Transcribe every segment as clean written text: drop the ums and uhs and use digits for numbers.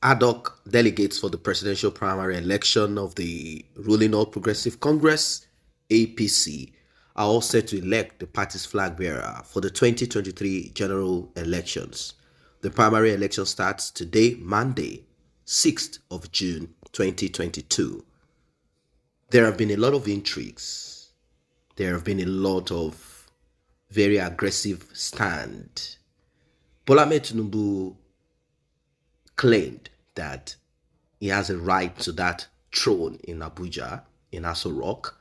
ad hoc delegates for the presidential primary election of the ruling All Progressive Congress, APC, are all set to elect the party's flag bearer for the 2023 general elections. The primary election starts today, Monday, 6th of June 2022. There have been a lot of intrigues. There have been a lot of very aggressive stand. Bola Ahmed Tinubu claimed that he has a right to that throne in Abuja, in Aso Rock.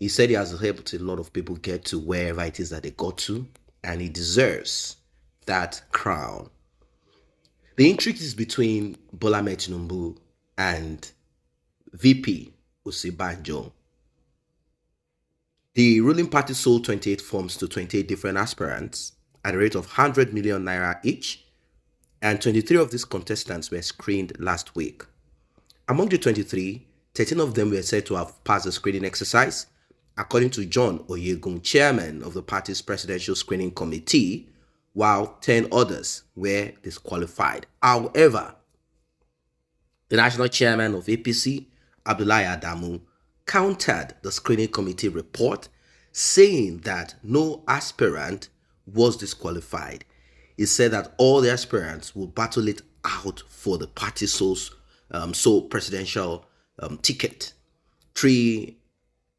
He said he has helped a lot of people get to wherever it is that they got to, and he deserves that crown. The intrigue is between Bola Ahmed Tinubu and VP Osinbajo. The ruling party sold 28 forms to 28 different aspirants at a rate of 100 million naira each, and 23 of these contestants were screened last week. Among the 23, 13 of them were said to have passed the screening exercise, according to John Oyegun, chairman of the party's presidential screening committee, while 10 others were disqualified. However, the national chairman of APC, Abdullahi Adamu, countered the screening committee report, saying that no aspirant was disqualified. He said that all the aspirants will battle it out for the party's sole presidential ticket. 3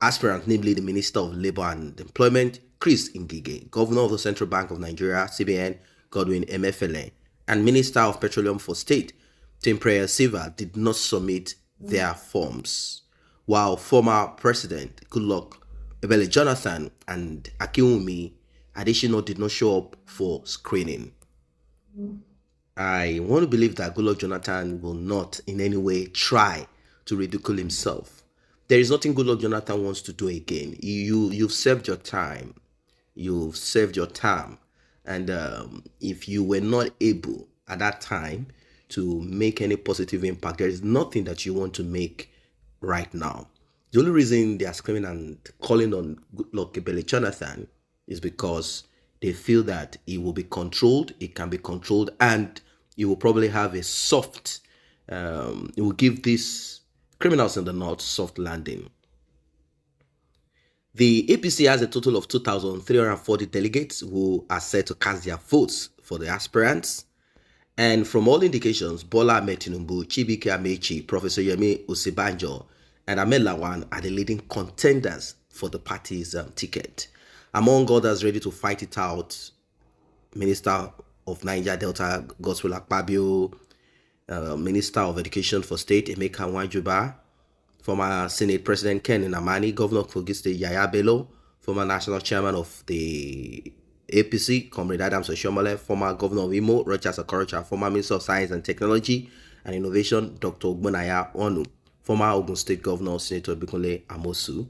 aspirants, namely the Minister of Labour and Employment, Chris Ngige, Governor of the Central Bank of Nigeria, CBN, Godwin Emefiele, and Minister of Petroleum for State, Tim Silva, did not submit their forms, while former President Goodluck Ebele Jonathan and Akinwumi Adesina did not show up for screening. I want to believe that Goodluck Jonathan will not in any way try to ridicule himself. There is nothing Goodluck Jonathan wants to do again. You've served your time. You've served your term. And if you were not able at that time to make any positive impact, there is nothing that you want to make right now. The only reason they are screaming and calling on Goodluck Ebele Jonathan is because they feel that it will be controlled, it can be controlled, and it will probably have a soft, it will give these criminals in the north soft landing. The APC has a total of 2,340 delegates who are set to cast their votes for the aspirants. And from all indications, Bola Ahmed Tinubu, Chibike Amechi, Professor Yemi Osinbajo, and Ahmed Lawan are the leading contenders for the party's ticket. Among others ready to fight it out, Minister of Niger Delta, Godswill Akpabio, Minister of Education for State, Emeka Nwajuba, former Senate President Ken Nnamani, Governor of Kogi State Yaya Bello, former National Chairman of the APC, Comrade Adams Oshiomhole, former Governor of Imo, Rochas Okorocha, former Minister of Science and Technology and Innovation, Dr. Ogbonaya Onu, former Ogun State Governor, Senator Bikunle Amosu.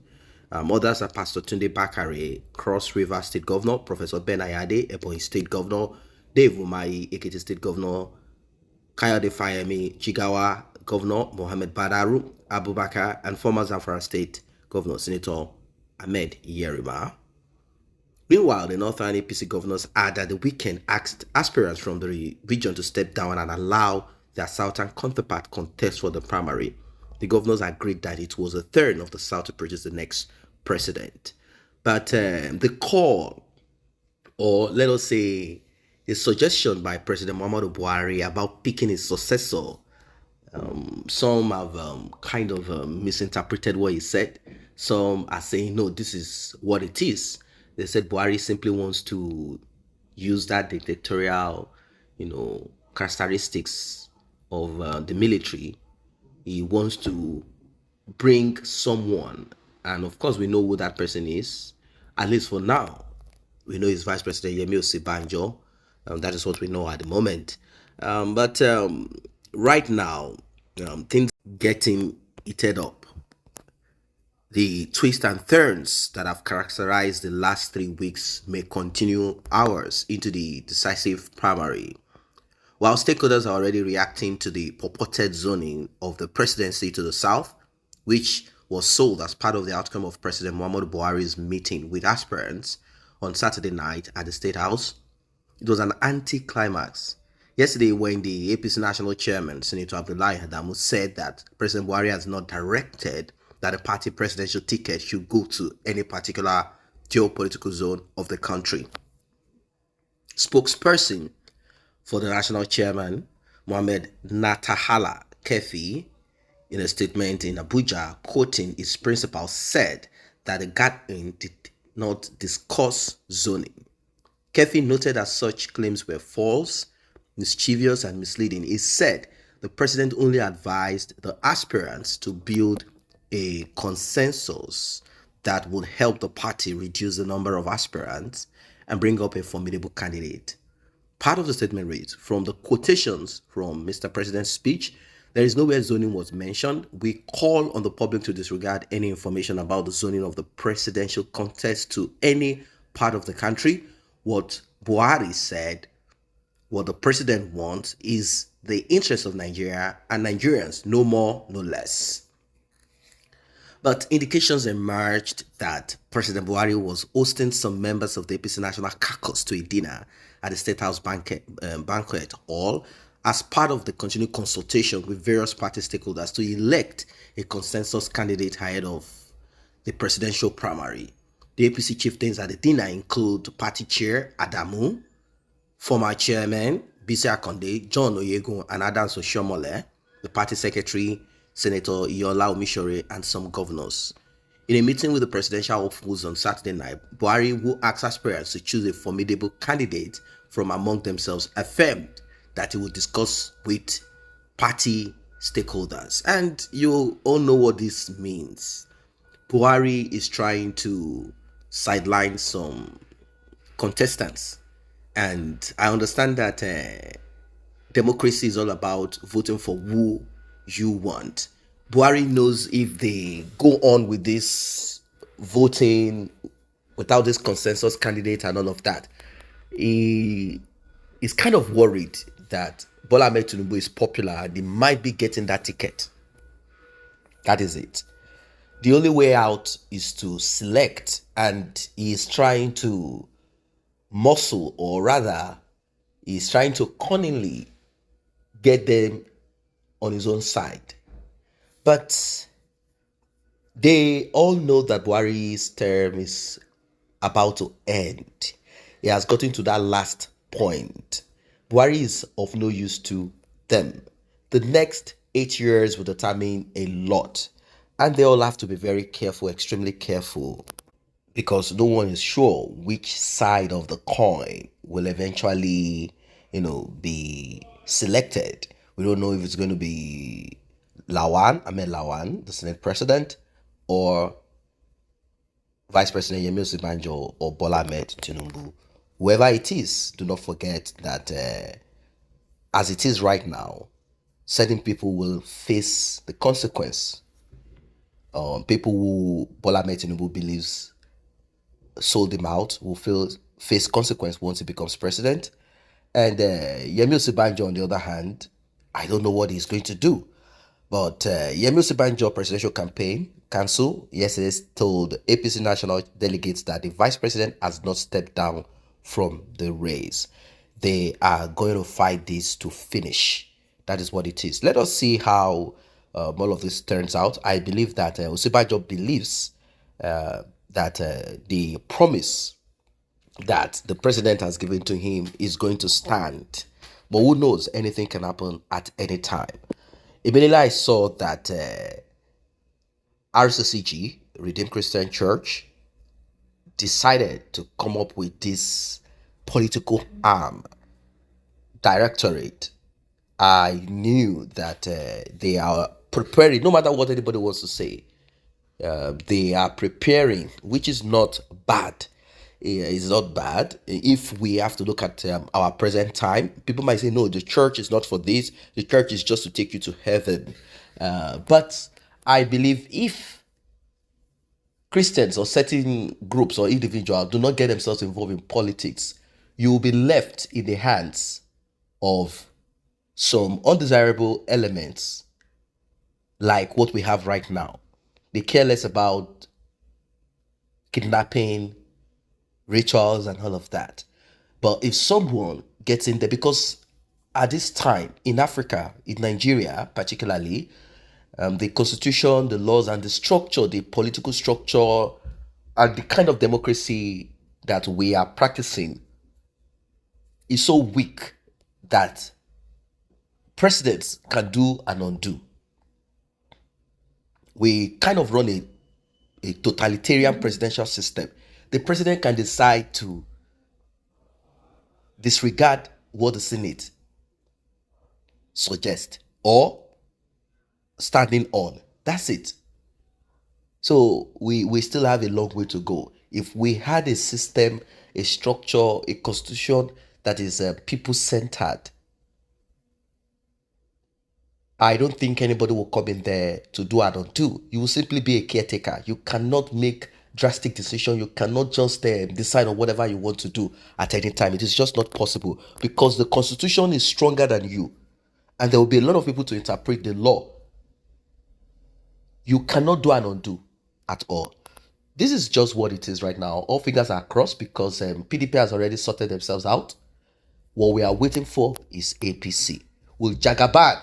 Others are Pastor Tunde Bakare, Cross River State Governor, Professor Ben Ayade, Ebonyi State Governor, Dave Umahi, Ekiti State Governor, Kayode Fayemi, Jigawa Governor, Mohammed Badaru Abubakar, and former Zamfara State Governor, Senator Ahmed Yerima. Meanwhile, the Northern APC governors add that the weekend asked aspirants from the region to step down and allow their Southern counterpart contest for the primary. The governors agreed that it was a turn of the South to produce the next president. But the call, or let us say, the suggestion by President Muhammadu Buhari about picking his successor, some have kind of misinterpreted what he said. Some are saying, no, this is what it is. They said Buhari simply wants to use that dictatorial, characteristics of the military. He wants to bring someone, and of course we know who that person is, at least for now. We know it's Vice President Yemi Osinbajo. That is what we know at the moment. But right now, things getting heated up. The twists and turns that have characterized the last 3 weeks may continue hours into the decisive primary. While stakeholders are already reacting to the purported zoning of the presidency to the south, which was sold as part of the outcome of President Muhammadu Buhari's meeting with aspirants on Saturday night at the State House, it was an anticlimax. Yesterday, when the APC National Chairman, Senator Abdullahi Adamu, said that President Buhari has not directed that the party presidential ticket should go to any particular geopolitical zone of the country. Spokesperson for the national chairman, Mohammed Natahala Kefi, in a statement in Abuja, quoting his principal, said that the gathering did not discuss zoning. Kefi noted that such claims were false, mischievous, and misleading. He said the president only advised the aspirants to build a consensus that would help the party reduce the number of aspirants and bring up a formidable candidate. Part of the statement reads, from the quotations from Mr. President's speech, there is nowhere zoning was mentioned. We call on the public to disregard any information about the zoning of the presidential contest to any part of the country. What Buhari said, what the president wants is the interest of Nigeria and Nigerians, no more, no less. But indications emerged that President Buhari was hosting some members of the APC National Caucus to a dinner at the State House banquet hall as part of the continued consultation with various party stakeholders to elect a consensus candidate ahead of the presidential primary. The APC chieftains at the dinner include Party Chair Adamu, former Chairman Bisi Akonde, John Oyegun, and Adams Oshiomhole, the party secretary, Senator Iola Omishore, and some governors. In a meeting with the presidential hopefuls on Saturday night, Buhari, who asked aspirants to choose a formidable candidate from among themselves, affirmed that he would discuss with party stakeholders. And you all know what this means. Buhari is trying to sideline some contestants. And I understand that democracy is all about voting for who you want. Buhari knows if they go on with this voting without this consensus candidate and all of that, he is kind of worried that Bola Ahmed Tinubu is popular and he might be getting that ticket. That is it. The only way out is to select, and he is trying to muscle, or rather, he's trying to cunningly get them on his own side. But they all know that Buhari's term is about to end. He has gotten to that last point. Buhari is of no use to them. The next 8 years will determine a lot, and they all have to be very careful, extremely careful, because no one is sure which side of the coin will eventually, be selected. We don't know if it's going to be Ahmed Lawan, the Senate President, or Vice President Yemi Osinbajo or Bola Ahmed Tinubu. Whoever it is, do not forget that as it is right now, certain people will face the consequence. People who Bola Ahmed Tinubu believes sold him out will face consequence once he becomes president. And Yemi Osinbajo, on the other hand, I don't know what he's going to do. But Yemi Osinbajo presidential campaign council yesterday told APC national delegates that the vice president has not stepped down from the race. They are going to fight this to finish. That is what it is. Let us see how all of this turns out. I believe that Osinbajo believes that the promise that the president has given to him is going to stand. But who knows? Anything can happen at any time. Immediately I saw that RCCG, Redeemed Christian Church, decided to come up with this political arm directorate. I knew that they are preparing, no matter what anybody wants to say, they are preparing, which is not bad. It's not bad. If we have to look at our present time, people might say, no, the church is not for this. The church is just to take you to heaven. But I believe if Christians or certain groups or individuals do not get themselves involved in politics, you will be left in the hands of some undesirable elements like what we have right now. They care less about kidnapping, rituals, and all of that. But if someone gets in there, because at this time in Africa, in Nigeria particularly, the constitution, the laws, and the structure, the political structure, and the kind of democracy that we are practicing is so weak that presidents can do and undo. We kind of run a totalitarian presidential system. The president can decide to disregard what the Senate suggests or standing on. That's it. So we still have a long way to go. If we had a system, a structure, a constitution that is people-centered, I don't think anybody will come in there to do and undo. You will simply be a caretaker. You cannot make drastic decisions. You cannot just decide on whatever you want to do at any time. It is just not possible because the constitution is stronger than you. And there will be a lot of people to interpret the law. You cannot do and undo at all. This is just what it is right now. All fingers are crossed because PDP has already sorted themselves out. What we are waiting for is APC. Will Jagaban,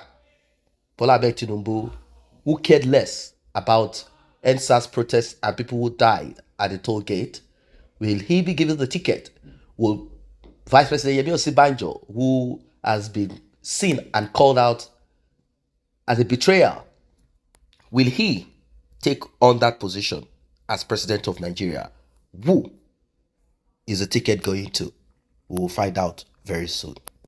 Bola Ahmed Tinubu, who cared less about NSAS protests and people who died at the toll gate, will he be given the ticket? Will Vice President Yemi Osinbajo, who has been seen and called out as a betrayal, will he take on that position as president of Nigeria? Who is the ticket going to? We will find out very soon.